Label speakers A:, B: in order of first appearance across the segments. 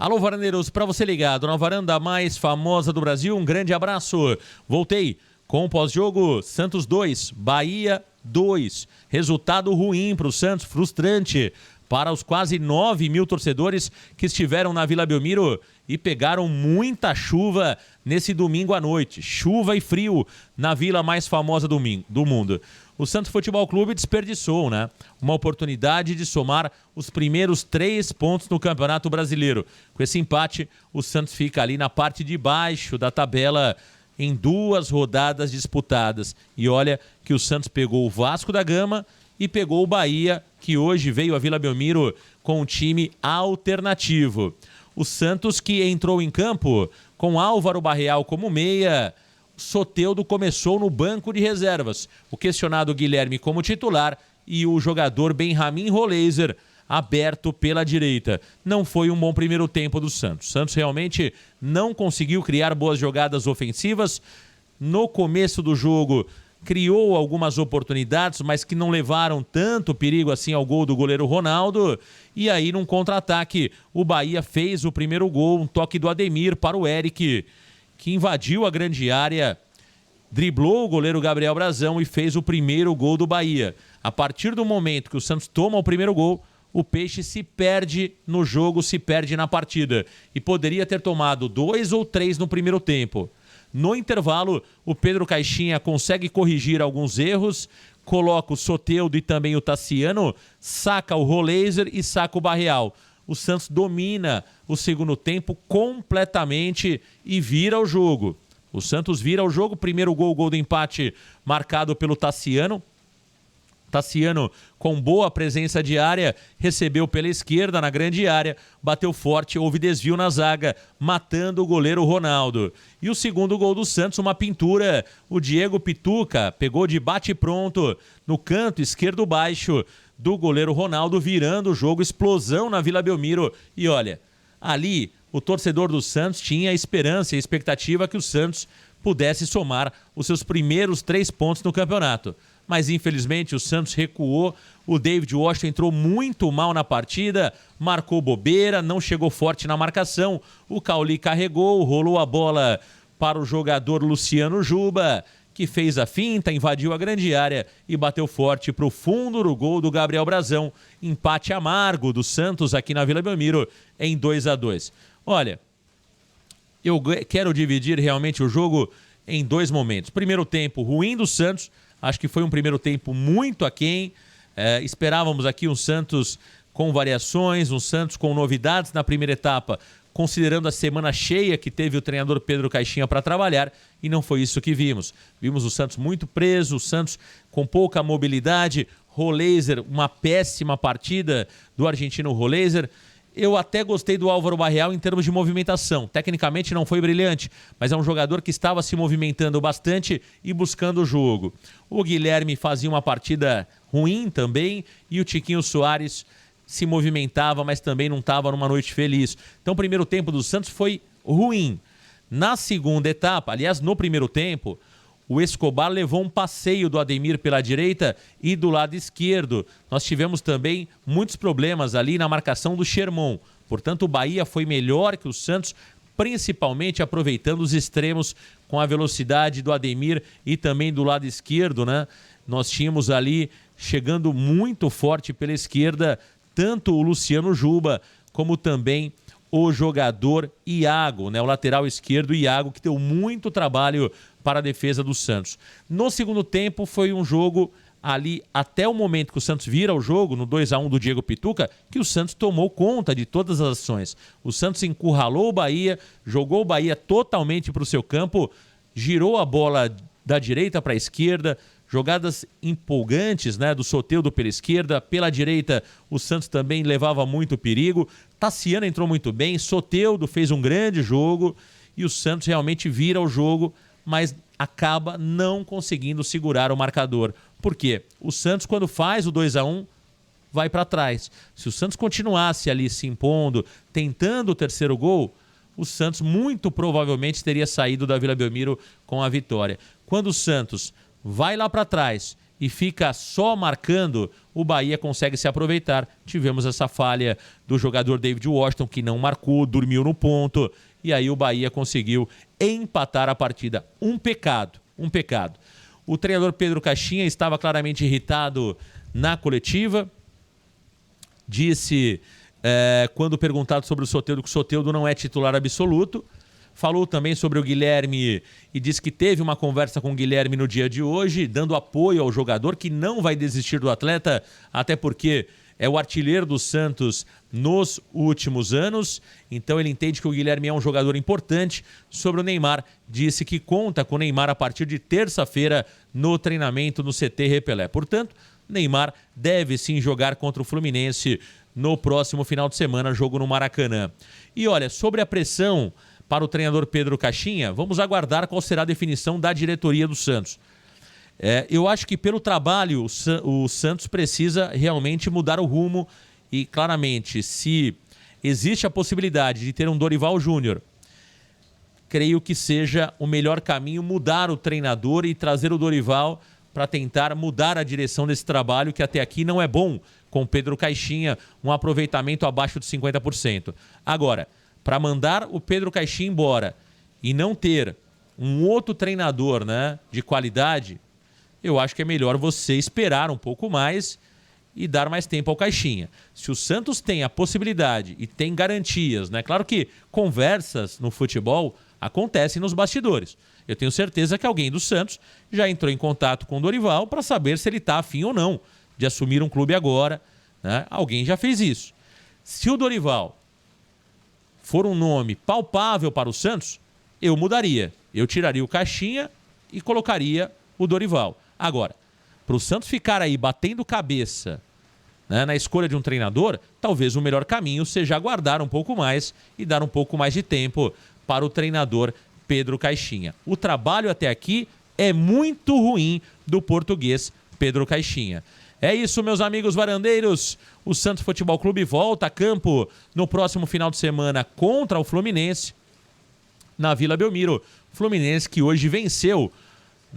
A: Alô, varandeiros, para você ligado na varanda mais famosa do Brasil, um grande abraço. Voltei com o pós-jogo Santos 2, Bahia 2. Resultado ruim para o Santos, frustrante para os quase 9 mil torcedores que estiveram na Vila Belmiro e pegaram muita chuva nesse domingo à noite. Chuva e frio na vila mais famosa do mundo. O Santos Futebol Clube desperdiçou, né? Uma oportunidade de somar os primeiros 3 pontos no Campeonato Brasileiro. Com esse empate, o Santos fica ali na parte de baixo da tabela em 2 rodadas disputadas. E olha que o Santos pegou o Vasco da Gama e pegou o Bahia, que hoje veio à Vila Belmiro com um time alternativo. O Santos que entrou em campo com Álvaro Barreal como meia. Soteldo começou no banco de reservas. O questionado Guilherme como titular e o jogador Benjamin Roleiser aberto pela direita. Não foi um bom primeiro tempo do Santos. Santos realmente não conseguiu criar boas jogadas ofensivas. No começo do jogo criou algumas oportunidades, mas que não levaram tanto perigo assim ao gol do goleiro Ronaldo. E aí, num contra-ataque, o Bahia fez o primeiro gol, um toque do Ademir para o Eric, que invadiu a grande área, driblou o goleiro Gabriel Brazão e fez o primeiro gol do Bahia. A partir do momento que o Santos toma o primeiro gol, o Peixe se perde no jogo, se perde na partida. E poderia ter tomado 2 ou 3 no primeiro tempo. No intervalo, o Pedro Caixinha consegue corrigir alguns erros, coloca o Soteldo e também o Tassiano, saca o Roleiser e saca o Barreal. O Santos domina o segundo tempo completamente e vira o jogo. O Santos vira o jogo, primeiro gol do empate marcado pelo Tassiano. Tassiano, com boa presença de área, recebeu pela esquerda na grande área, bateu forte, houve desvio na zaga, matando o goleiro Ronaldo. E o segundo gol do Santos, uma pintura, o Diego Pituca pegou de bate-pronto no canto esquerdo baixo do goleiro Ronaldo, virando o jogo, explosão na Vila Belmiro. E olha, ali o torcedor do Santos tinha a esperança e a expectativa que o Santos pudesse somar os seus primeiros 3 pontos no campeonato. Mas infelizmente o Santos recuou, o David Washington entrou muito mal na partida, marcou bobeira, não chegou forte na marcação, o Cauli carregou, rolou a bola para o jogador Luciano Juba, que fez a finta, invadiu a grande área e bateu forte para o fundo do gol do Gabriel Brazão. Empate amargo do Santos aqui na Vila Belmiro em 2-2. Olha, eu quero dividir realmente o jogo em 2 momentos. Primeiro tempo ruim do Santos. Acho que foi um primeiro tempo muito aquém. Esperávamos aqui um Santos com variações, um Santos com novidades na primeira etapa, considerando a semana cheia que teve o treinador Pedro Caixinha para trabalhar, e não foi isso que vimos. Vimos o Santos muito preso, o Santos com pouca mobilidade, Roleiser, uma péssima partida do argentino Roleiser. Eu até gostei do Álvaro Barreal em termos de movimentação. Tecnicamente não foi brilhante, mas é um jogador que estava se movimentando bastante e buscando o jogo. O Guilherme fazia uma partida ruim também e o Tiquinho Soares se movimentava, mas também não estava numa noite feliz. Então o primeiro tempo do Santos foi ruim. Na segunda etapa, aliás, no primeiro tempo, o Escobar levou um passeio do Ademir pela direita e do lado esquerdo. Nós tivemos também muitos problemas ali na marcação do Sherman. Portanto, o Bahia foi melhor que o Santos, principalmente aproveitando os extremos com a velocidade do Ademir e também do lado esquerdo, né? Nós tínhamos ali, chegando muito forte pela esquerda, tanto o Luciano Juba como também o jogador Iago, né? O lateral esquerdo Iago, que deu muito trabalho para a defesa do Santos. No segundo tempo foi um jogo ali, até o momento que o Santos vira o jogo, no 2-1 do Diego Pituca, que o Santos tomou conta de todas as ações. O Santos encurralou o Bahia, jogou o Bahia totalmente para o seu campo, girou a bola da direita para a esquerda, jogadas empolgantes, né, do Soteldo pela esquerda, pela direita o Santos também levava muito perigo, Tassiano entrou muito bem, Soteldo fez um grande jogo e o Santos realmente vira o jogo, mas acaba não conseguindo segurar o marcador. Por quê? O Santos, quando faz o 2-1, vai para trás. Se o Santos continuasse ali se impondo, tentando o terceiro gol, o Santos muito provavelmente teria saído da Vila Belmiro com a vitória. Quando o Santos vai lá para trás e fica só marcando, o Bahia consegue se aproveitar. Tivemos essa falha do jogador David Washington, que não marcou, dormiu no ponto, e aí o Bahia conseguiu empatar a partida. Um pecado. O treinador Pedro Caixinha estava claramente irritado na coletiva. Disse, quando perguntado sobre o Soteldo, que o Soteldo não é titular absoluto. Falou também sobre o Guilherme e disse que teve uma conversa com o Guilherme no dia de hoje, dando apoio ao jogador, que não vai desistir do atleta, até porque é o artilheiro do Santos nos últimos anos. Então ele entende que o Guilherme é um jogador importante. Sobre o Neymar, disse que conta com o Neymar a partir de terça-feira no treinamento no CT Repelé. Portanto, Neymar deve sim jogar contra o Fluminense no próximo final de semana, jogo no Maracanã. E olha, sobre a pressão para o treinador Pedro Caixinha, vamos aguardar qual será a definição da diretoria do Santos. Eu acho que pelo trabalho o Santos precisa realmente mudar o rumo e claramente, se existe a possibilidade de ter um Dorival Júnior, creio que seja o melhor caminho mudar o treinador e trazer o Dorival para tentar mudar a direção desse trabalho, que até aqui não é bom, com Pedro Caixinha, um aproveitamento abaixo de 50%. Agora, para mandar o Pedro Caixinha embora e não ter um outro treinador, né, de qualidade, eu acho que é melhor você esperar um pouco mais e dar mais tempo ao Caixinha. Se o Santos tem a possibilidade e tem garantias, né? Claro que conversas no futebol acontecem nos bastidores. Eu tenho certeza que alguém do Santos já entrou em contato com o Dorival para saber se ele está afim ou não de assumir um clube agora, né? Alguém já fez isso. Se o Dorival for um nome palpável para o Santos, eu mudaria. Eu tiraria o Caixinha e colocaria o Dorival. Agora, para o Santos ficar aí batendo cabeça, né, na escolha de um treinador, talvez o melhor caminho seja aguardar um pouco mais e dar um pouco mais de tempo para o treinador Pedro Caixinha. O trabalho até aqui é muito ruim do português Pedro Caixinha. É isso, meus amigos varandeiros. O Santos Futebol Clube volta a campo no próximo final de semana contra o Fluminense na Vila Belmiro. Fluminense que hoje venceu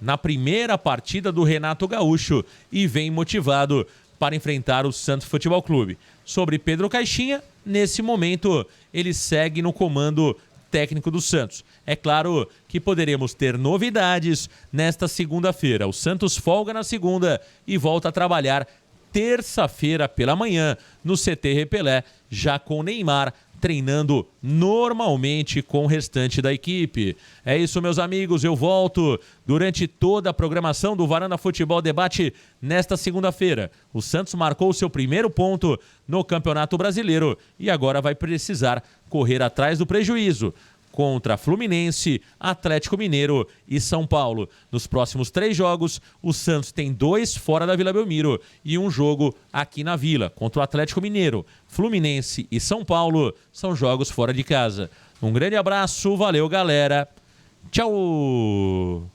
A: na primeira partida do Renato Gaúcho e vem motivado para enfrentar o Santos Futebol Clube. Sobre Pedro Caixinha, nesse momento ele segue no comando técnico do Santos. É claro que poderemos ter novidades nesta segunda-feira. O Santos folga na segunda e volta a trabalhar terça-feira pela manhã no CT Repelé, já com o Neymar treinando normalmente com o restante da equipe. É isso, meus amigos, eu volto durante toda a programação do Varanda Futebol Debate nesta segunda-feira. O Santos marcou o seu primeiro ponto no Campeonato Brasileiro e agora vai precisar correr atrás do prejuízo contra Fluminense, Atlético Mineiro e São Paulo. Nos próximos 3 jogos, o Santos tem 2 fora da Vila Belmiro e um jogo aqui na Vila, contra o Atlético Mineiro. Fluminense e São Paulo são jogos fora de casa. Um grande abraço, valeu galera, tchau!